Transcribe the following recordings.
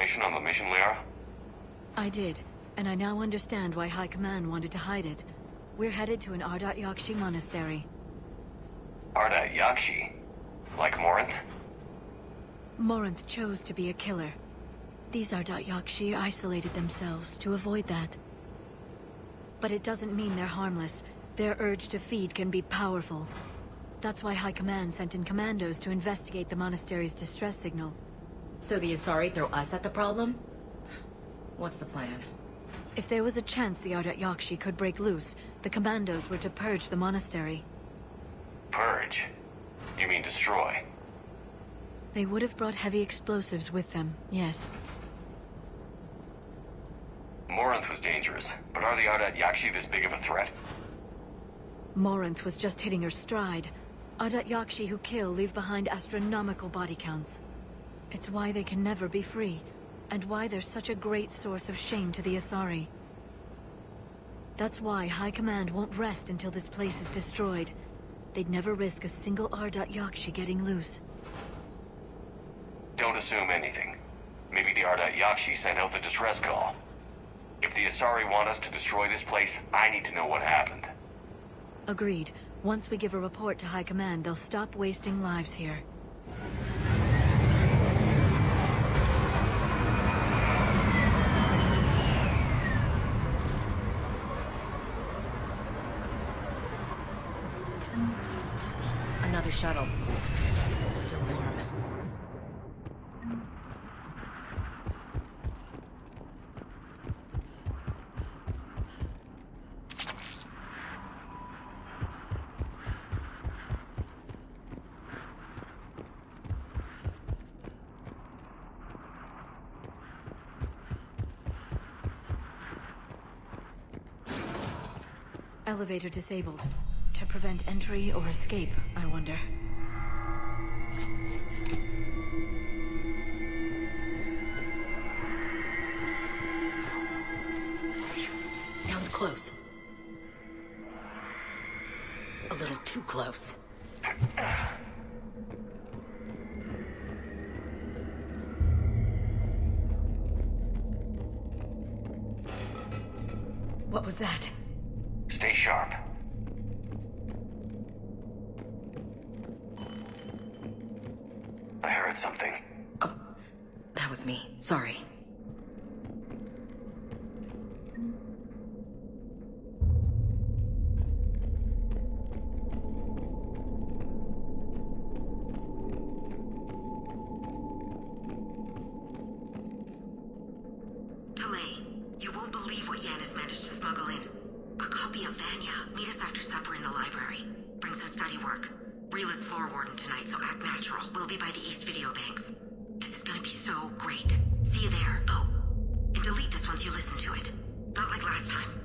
information on the mission, Liara? I did, and I now understand why High Command wanted to hide it. We're headed to an Ardat-Yakshi monastery. Ardat-Yakshi? Like Morinth? Morinth chose to be a killer. These Ardat-Yakshi isolated themselves to avoid that. But it doesn't mean they're harmless. Their urge to feed can be powerful. That's why High Command sent in commandos to investigate the monastery's distress signal. So the Asari throw us at the problem? What's the plan? If there was a chance the Ardat-Yakshi could break loose, the commandos were to purge the monastery. Purge? You mean destroy? They would have brought heavy explosives with them, yes. Morinth was dangerous, but are the Ardat-Yakshi this big of a threat? Morinth was just hitting her stride. Ardat-Yakshi who kill leave behind astronomical body counts. It's why they can never be free, and why they're such a great source of shame to the Asari. That's why High Command won't rest until this place is destroyed. They'd never risk a single Ardat-Yakshi getting loose. Don't assume anything. Maybe the Ardat-Yakshi sent out the distress call. If the Asari want us to destroy this place, I need to know what happened. Agreed. Once we give a report to High Command, they'll stop wasting lives here. Another shuttle. Still warm. Elevator disabled. To prevent entry or escape, I wonder. Sounds close. A little too close. What was that? Stay sharp. I heard something. Oh, that was me. Sorry. You won't believe what Yanis managed to smuggle in. A copy of Vanya. Meet us after supper in the library. Bring some study work. Reela's floor warden tonight, so act natural. We'll be by the East Video Banks. This is gonna be so great. See you there. Oh, and delete this once you listen to it. Not like last time.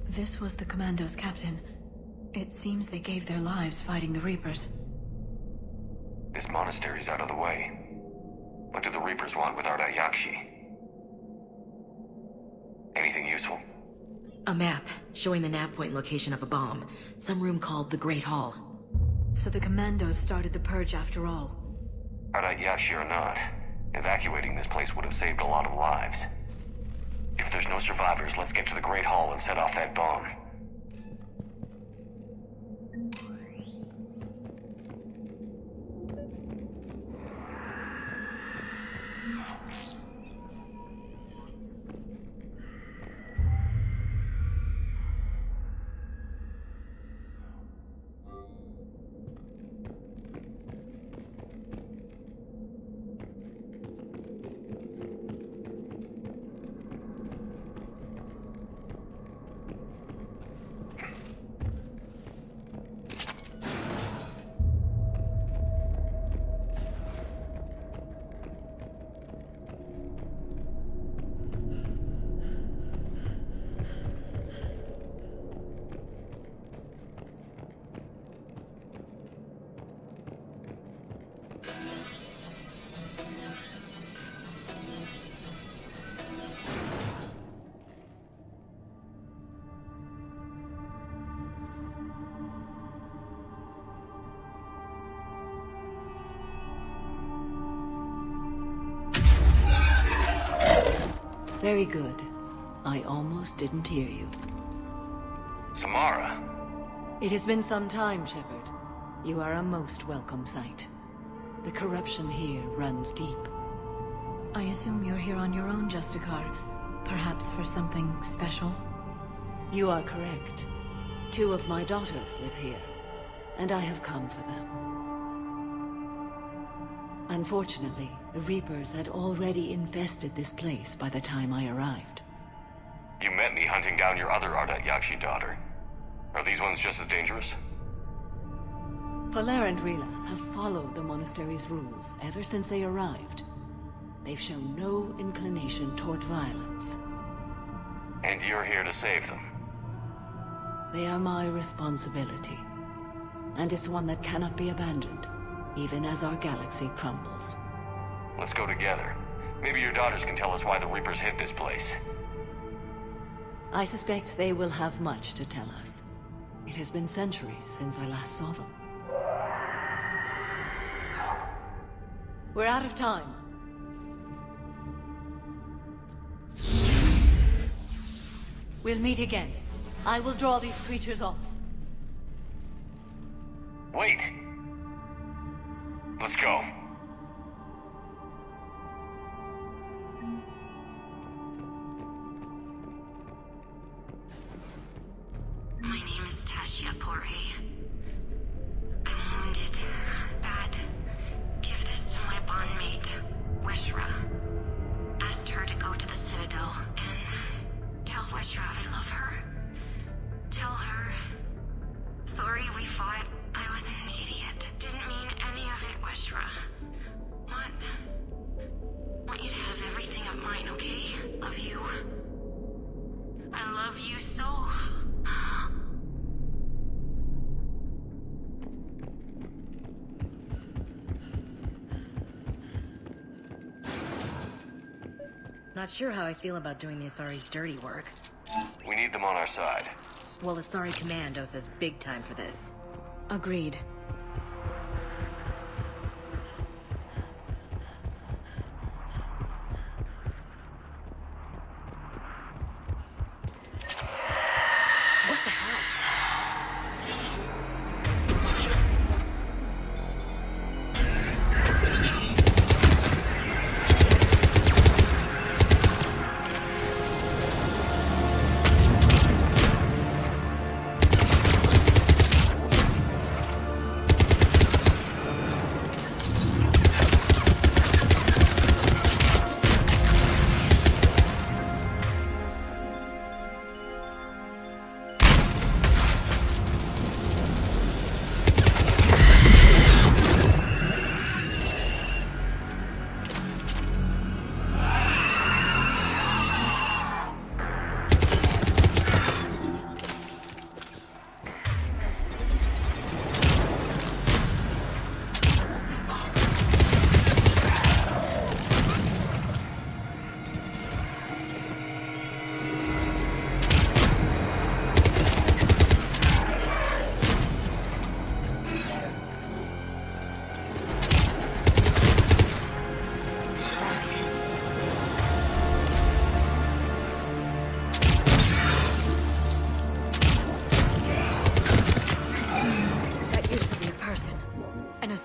This was the Commando's captain. It seems they gave their lives fighting the Reapers. This monastery's out of the way. What do the Reapers want with Ardat-Yakshi? Anything useful? A map showing the nav point location of a bomb. Some room called the Great Hall. So the Commandos started the purge after all. Ardat-Yakshi or not, evacuating this place would have saved a lot of lives. If there's no survivors, let's get to the Great Hall and set off that bomb. Very good. I almost didn't hear you. Samara. It has been some time, Shepard. You are a most welcome sight. The corruption here runs deep. I assume you're here on your own, Justicar. Perhaps for something special? You are correct. 2 of my daughters live here, and I have come for them. Unfortunately, the Reapers had already infested this place by the time I arrived. You met me hunting down your other Ardat-Yakshi daughter. Are these ones just as dangerous? Valer and Rila have followed the Monastery's rules ever since they arrived. They've shown no inclination toward violence. And you're here to save them? They are my responsibility. And it's one that cannot be abandoned, even as our galaxy crumbles. Let's go together. Maybe your daughters can tell us why the Reapers hid this place. I suspect they will have much to tell us. It has been centuries since I last saw them. We're out of time. We'll meet again. I will draw these creatures off. Wait! Let's go. My name is Tashia Porre. I'm wounded. Bad. Give this to my bondmate, Weshra. Asked her to go to the Citadel and tell Weshra I love her. Tell her. Sorry we fought. I was an idiot. Didn't mean any of it, Weshra. Want you to have everything of mine, okay? Love you. I love you so. Not sure how I feel about doing the Asari's dirty work. We need them on our side. Well, Asari Commando says big time for this. Agreed. What the hell?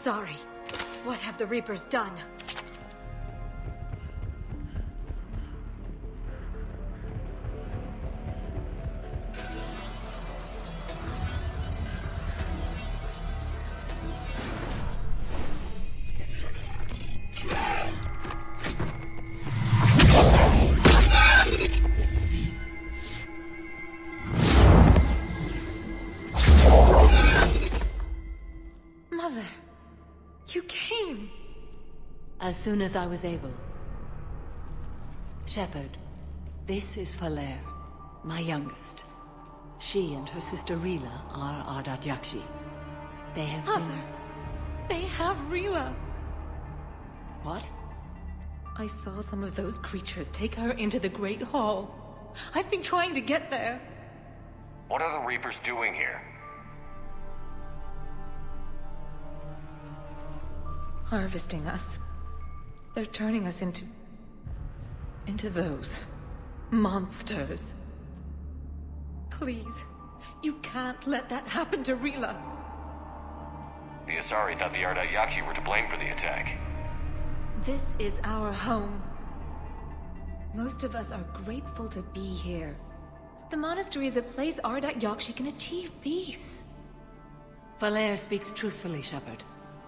Sorry. What have the Reapers done? Mother, you came. As soon as I was able. Shepard, this is Valer, my youngest. She and her sister Rila are Ardat-Yakshi. They have Mother, they have Rila. What? I saw some of those creatures take her into the Great Hall. I've been trying to get there. What are the Reapers doing here? Harvesting us. They're turning us into those. Monsters. Please, you can't let that happen to Rila. The Asari thought the Ardat-Yakshi were to blame for the attack. This is our home. Most of us are grateful to be here. The monastery is a place Ardat-Yakshi can achieve peace. Valere speaks truthfully, Shepard.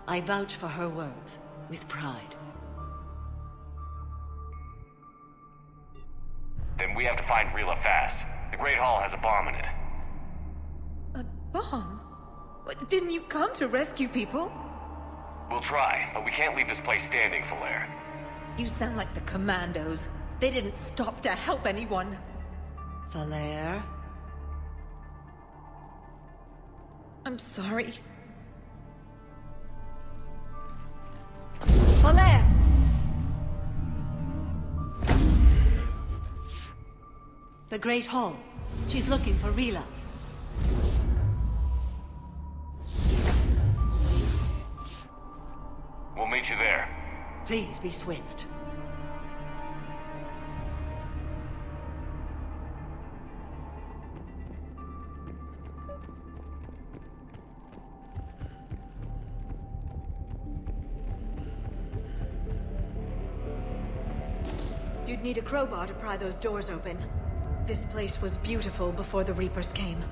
I vouch for her words, with pride. Then we have to find Rila fast. The Great Hall has a bomb in it. A bomb? What, didn't you come to rescue people? We'll try, but we can't leave this place standing, Valere. You sound like the Commandos. They didn't stop to help anyone. Valere? I'm sorry. Valere! The Great Hall. She's looking for Rila. We'll meet you there. Please be swift. You'd need a crowbar to pry those doors open. This place was beautiful before the Reapers came.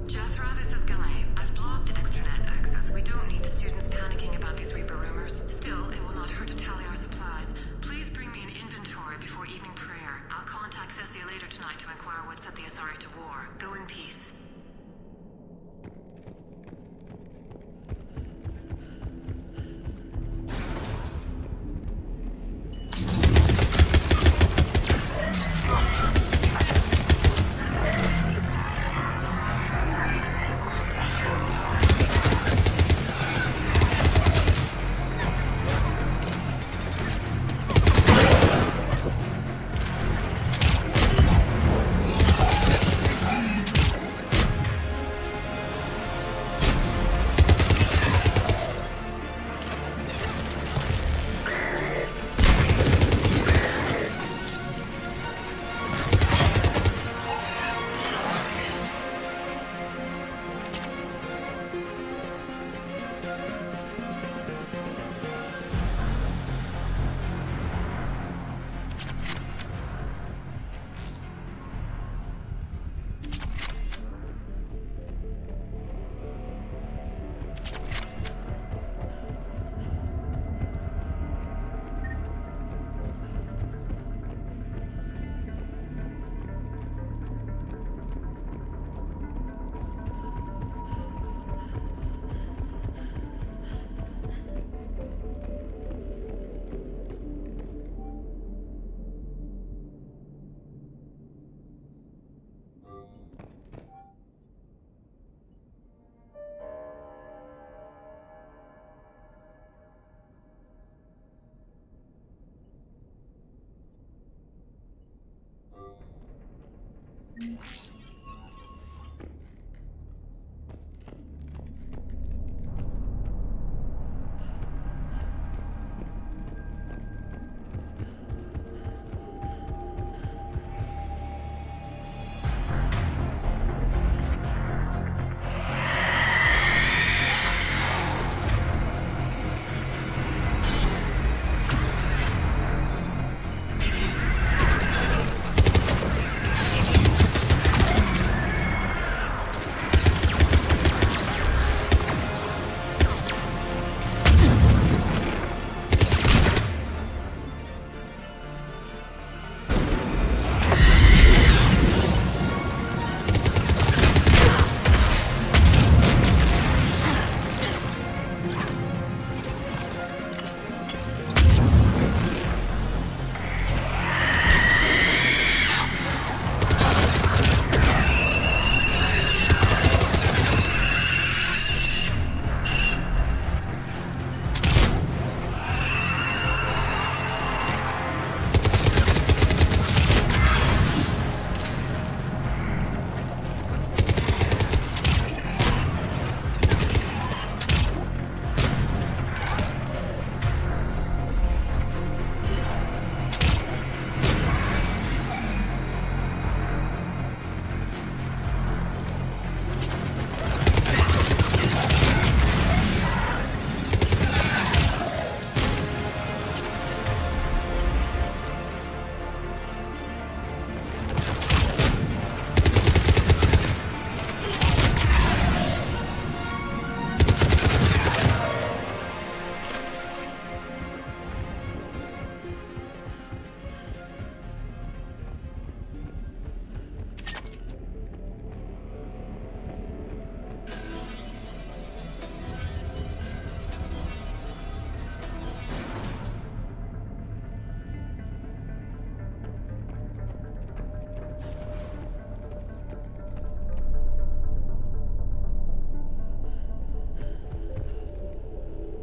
Jethro, this is Galay. I've blocked extranet access. We don't need the students panicking about these Reaper rumors. Still, it will not hurt to tally our supplies. Please bring me an inventory before evening prayer. I'll contact Cessia later tonight to inquire what set the Asari to war. Go in peace.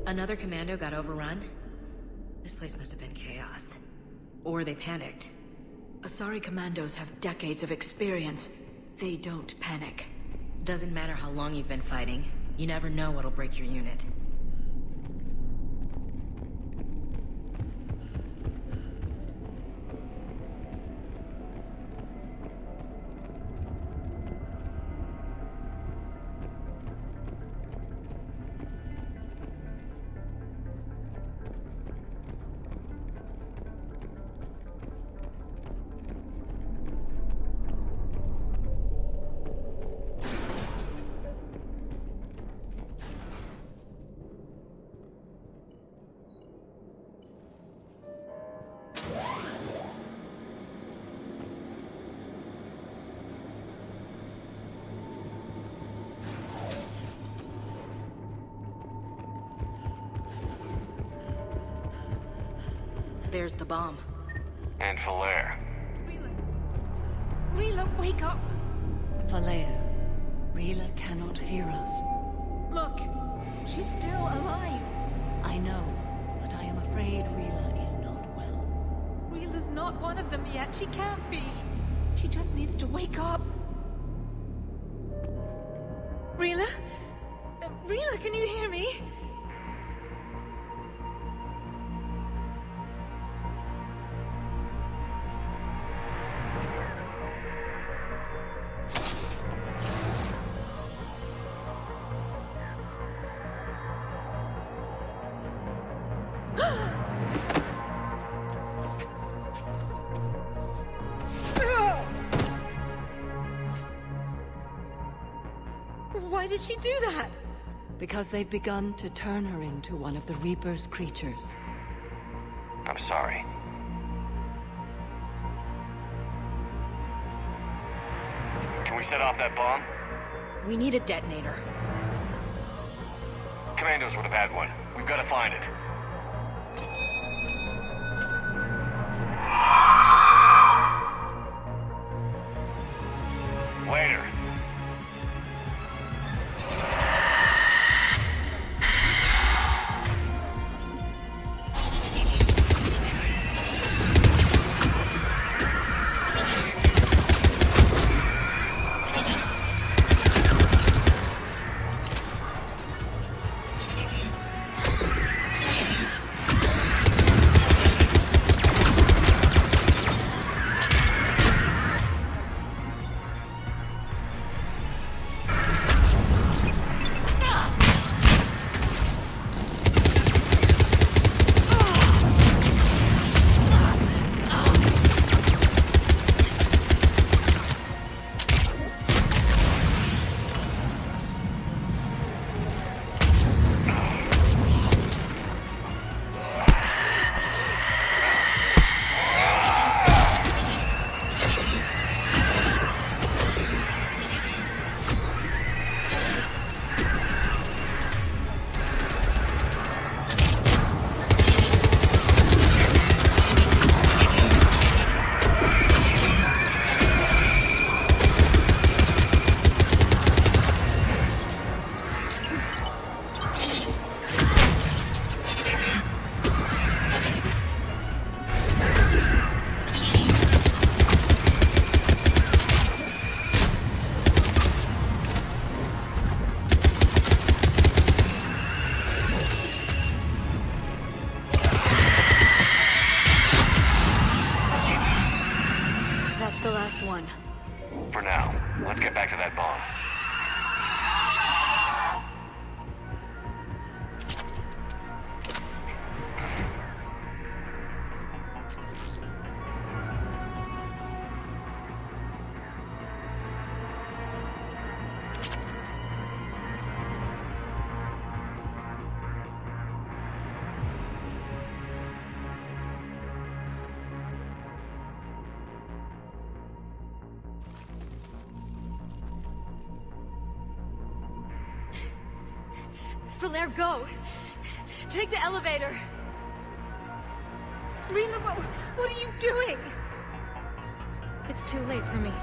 Another commando got overrun? This place must have been chaos. Or they panicked. Asari commandos have decades of experience. They don't panic. Doesn't matter how long you've been fighting. You never know what'll break your unit. There's the bomb. And Falair. Rila, wake up! Falair, Rila cannot hear us. Look, she's still alive. I know, but I am afraid Rila is not well. Rila's not one of them yet. She can't be. She just needs to wake up. Rila? Rila, can you hear me? Why did she do that? Because they've begun to turn her into one of the Reaper's creatures. I'm sorry. Can we set off that bomb? We need a detonator. Commandos would have had one. We've got to find it. Later. For now, let's get back to that bomb. Falair, go! Take the elevator! Rila, what are you doing? It's too late for me.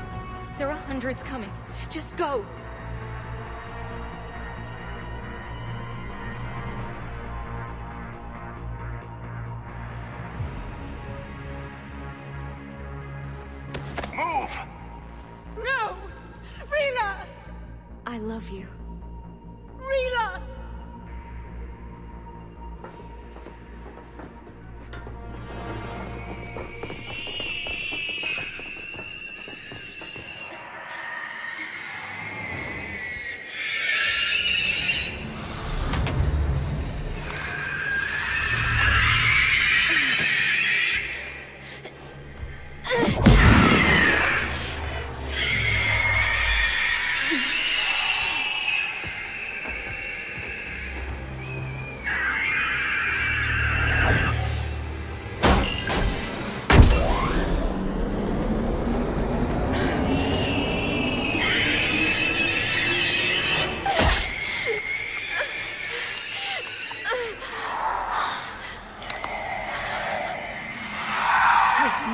There are hundreds coming. Just go! I love you. Rila!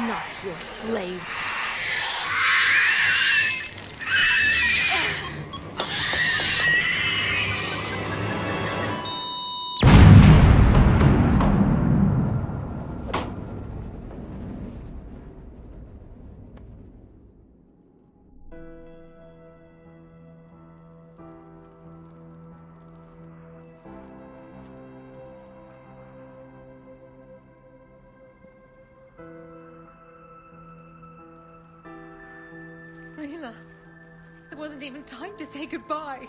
Not your slaves. Rila, there wasn't even time to say goodbye.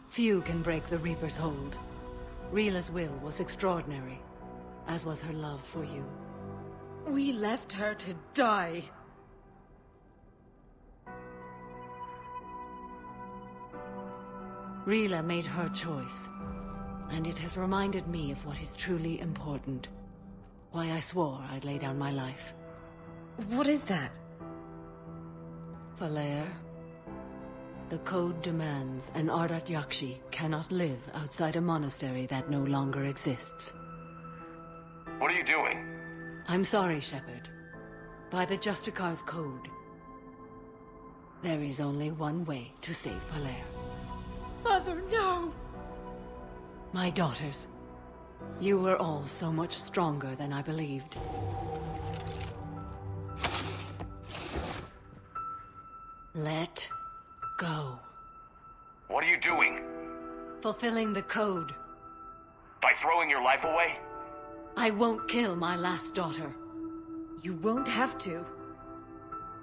Few can break the Reaper's hold. Rila's will was extraordinary, as was her love for you. We left her to die. Rila made her choice, and it has reminded me of what is truly important. Why I swore I'd lay down my life. What is that? Falair, the code demands an Ardat-Yakshi cannot live outside a monastery that no longer exists. What are you doing? I'm sorry, Shepard. By the Justicar's code, there is only one way to save Falair. Mother, no! My daughters, you were all so much stronger than I believed. Let go. What are you doing? Fulfilling the code. By throwing your life away? I won't kill my last daughter. You won't have to.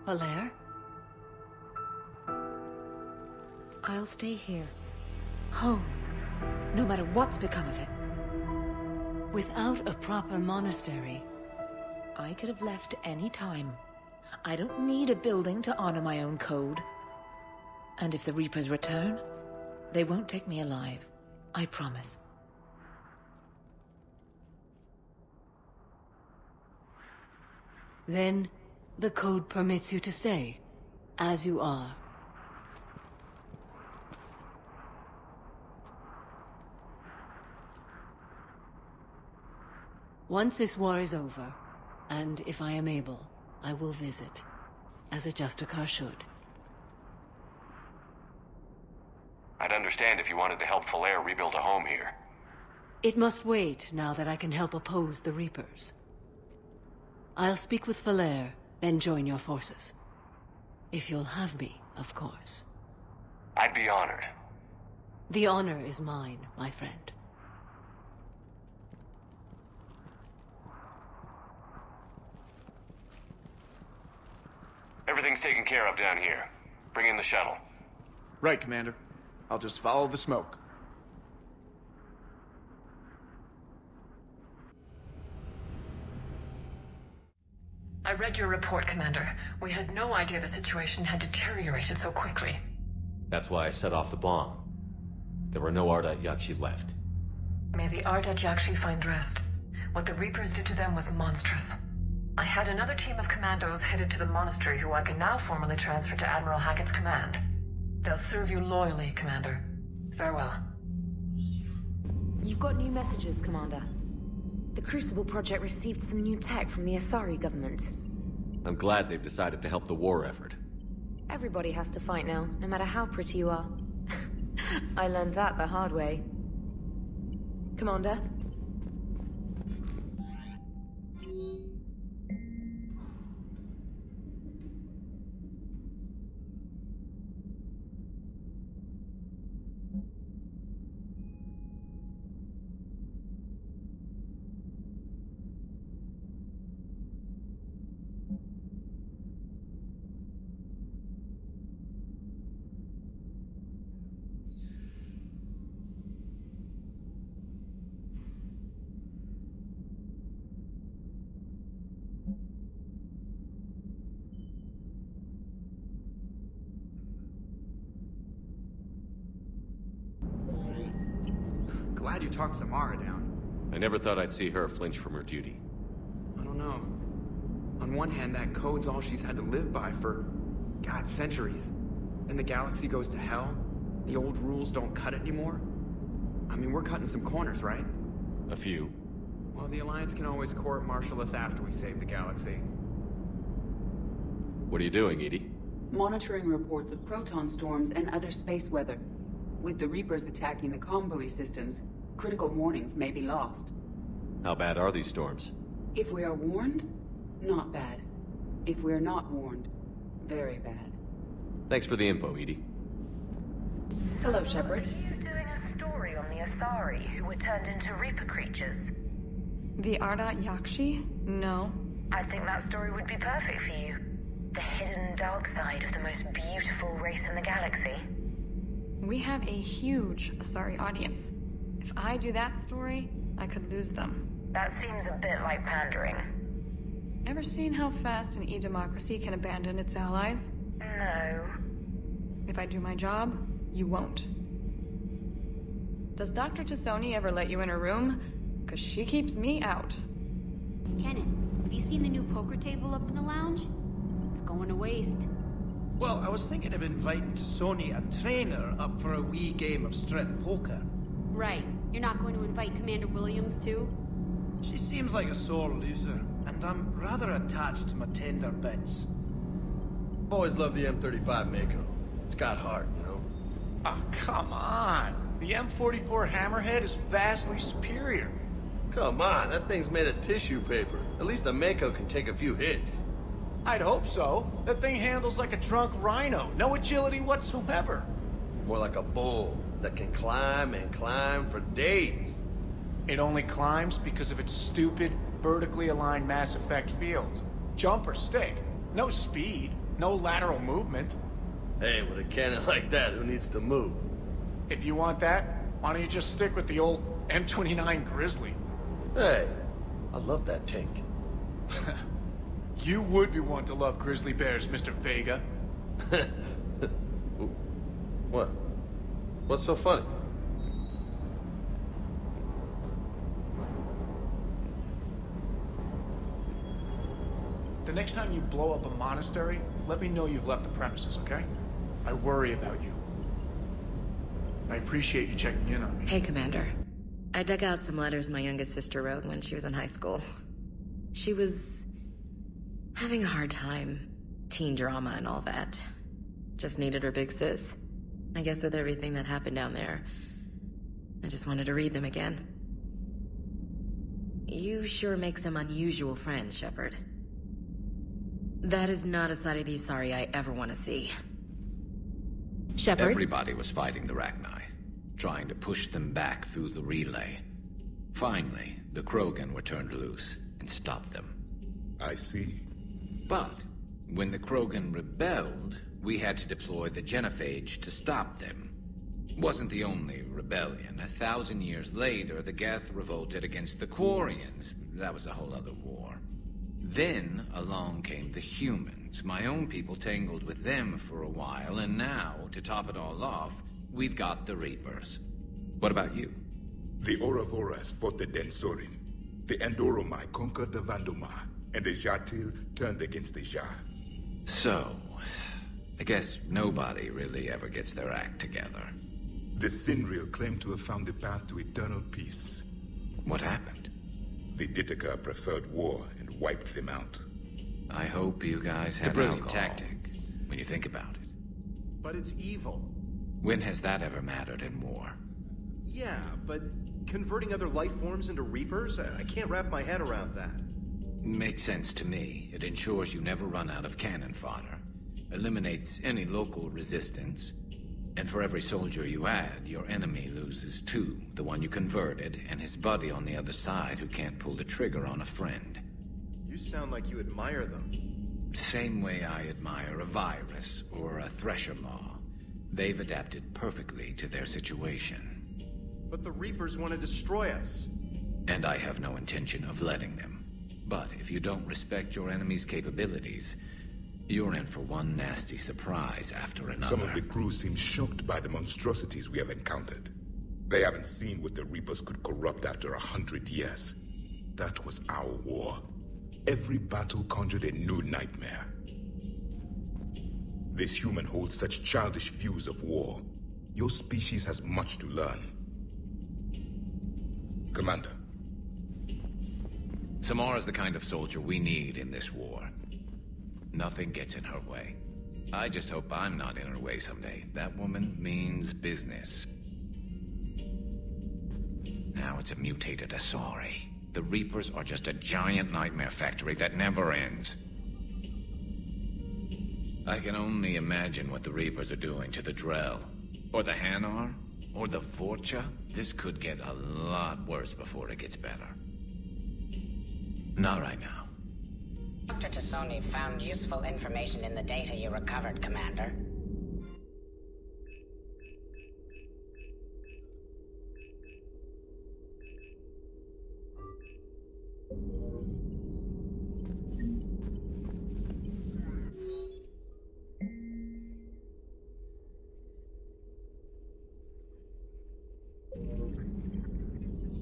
Falair? I'll stay here. Home. No matter what's become of it. Without a proper monastery, I could have left any time. I don't need a building to honor my own code. And if the Reapers return, they won't take me alive. I promise. then the code permits you to stay, as you are. Once this war is over, and if I am able, I will visit, as a Justicar should. I'd understand if you wanted to help Falair rebuild a home here. It must wait now that I can help oppose the Reapers. I'll speak with Falair, then join your forces. If you'll have me, of course. I'd be honored. The honor is mine, my friend. Everything's taken care of down here. Bring in the shuttle. Right, Commander. I'll just follow the smoke. I read your report, Commander. We had no idea the situation had deteriorated so quickly. That's why I set off the bomb. There were no Ardat-Yakshi left. May the Ardat-Yakshi find rest. What the Reapers did to them was monstrous. I had another team of commandos headed to the Monastery who I can now formally transfer to Admiral Hackett's command. They'll serve you loyally, Commander. Farewell. You've got new messages, Commander. The Crucible Project received some new tech from the Asari government. I'm glad they've decided to help the war effort. Everybody has to fight now, no matter how pretty you are. I learned that the hard way. Commander? you talked Samara down. I never thought I'd see her flinch from her duty. I don't know. On one hand, that code's all she's had to live by for, God, centuries. And the galaxy goes to hell. The old rules don't cut it anymore. I mean, we're cutting some corners, right? A few. Well, the Alliance can always court-martial us after we save the galaxy. What are you doing, Edie? Monitoring reports of proton storms and other space weather. With the Reapers attacking the comm buoy systems, critical warnings may be lost. How bad are these storms? If we are warned, not bad. If we are not warned, very bad. Thanks for the info, Edie. Hello, Shepard. Are you doing a story on the Asari who were turned into Reaper creatures? The Ardat-Yakshi? No. I think that story would be perfect for you. The hidden dark side of the most beautiful race in the galaxy. We have a huge Asari audience. If I do that story, I could lose them. That seems a bit like pandering. Ever seen how fast an e-democracy can abandon its allies? No. If I do my job, you won't. Does Dr. Tassoni ever let you in her room? 'Cause she keeps me out. Kenan, have you seen the new poker table up in the lounge? It's going to waste. Well, I was thinking of inviting Tassoni and Trainer up for a wee game of strip poker. Right. You're not going to invite Commander Williams, too? She seems like a sore loser, and I'm rather attached to my tender bits. Always loved the M35 Mako. It's got heart, you know? Oh, come on. The M44 Hammerhead is vastly superior. Come on, that thing's made of tissue paper. At least the Mako can take a few hits. I'd hope so. That thing handles like a drunk rhino. No agility whatsoever. More like a bull that can climb and climb for days. It only climbs because of its stupid, vertically aligned Mass Effect fields. Jump or stick. No speed. No lateral movement. Hey, with a cannon like that, who needs to move? If you want that, why don't you just stick with the old M29 Grizzly? Hey, I love that tank. You would be one to love grizzly bears, Mr. Vega. What? What's so funny? The next time you blow up a monastery, let me know you've left the premises, okay? I worry about you. I appreciate you checking in on me. Hey, Commander. I dug out some letters my youngest sister wrote when she was in high school. She was having a hard time. Teen drama and all that. Just needed her big sis. I guess with everything that happened down there, I just wanted to read them again. You sure make some unusual friends, Shepard. That is not a side of the Asari I ever want to see. Shepard? Everybody was fighting the Rachni, trying to push them back through the relay. Finally, the Krogan were turned loose and stopped them. I see. But when the Krogan rebelled, we had to deploy the Genophage to stop them. Wasn't the only rebellion. 1,000 years later, the Geth revolted against the Quarians. That was a whole other war. Then along came the humans. My own people tangled with them for a while, and now, to top it all off, we've got the Reapers. What about you? The Ouroboros fought the Densorin. The Andoromai conquered the Vandomai, and the Jatil turned against the Jah. So, I guess nobody really ever gets their act together. The Sinreal claimed to have found the path to eternal peace. What happened? The Ditaka preferred war and wiped them out. I hope you guys had a brilliant alcohol, tactic, when you think about it. But it's evil. When has that ever mattered in war? Yeah, but converting other life forms into Reapers? I can't wrap my head around that. Makes sense to me. It ensures you never run out of cannon fodder. Eliminates any local resistance. And for every soldier you add, your enemy loses two. The one you converted, and his buddy on the other side who can't pull the trigger on a friend. You sound like you admire them. Same way I admire a virus or a thresher maw. They've adapted perfectly to their situation. But the Reapers want to destroy us. And I have no intention of letting them. But if you don't respect your enemy's capabilities, you're in for one nasty surprise after another. Some of the crew seem shocked by the monstrosities we have encountered. They haven't seen what the Reapers could corrupt after 100 years. That was our war. Every battle conjured a new nightmare. This human holds such childish views of war. Your species has much to learn. Commander. Samara's the kind of soldier we need in this war. Nothing gets in her way. I just hope I'm not in her way someday. That woman means business. Now it's a mutated Asari. The Reapers are just a giant nightmare factory that never ends. I can only imagine what the Reapers are doing to the Drell. Or the Hanar. Or the Vorcha. This could get a lot worse before it gets better. Not right now. Dr. Tassoni found useful information in the data you recovered, Commander.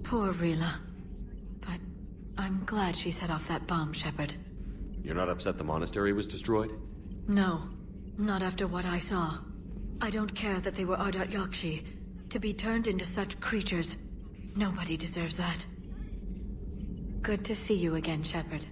Poor Rila. But I'm glad she set off that bomb, Shepard. You're not upset the monastery was destroyed? No. Not after what I saw. I don't care that they were Ardat-Yakshi. To be turned into such creatures, nobody deserves that. Good to see you again, Shepard.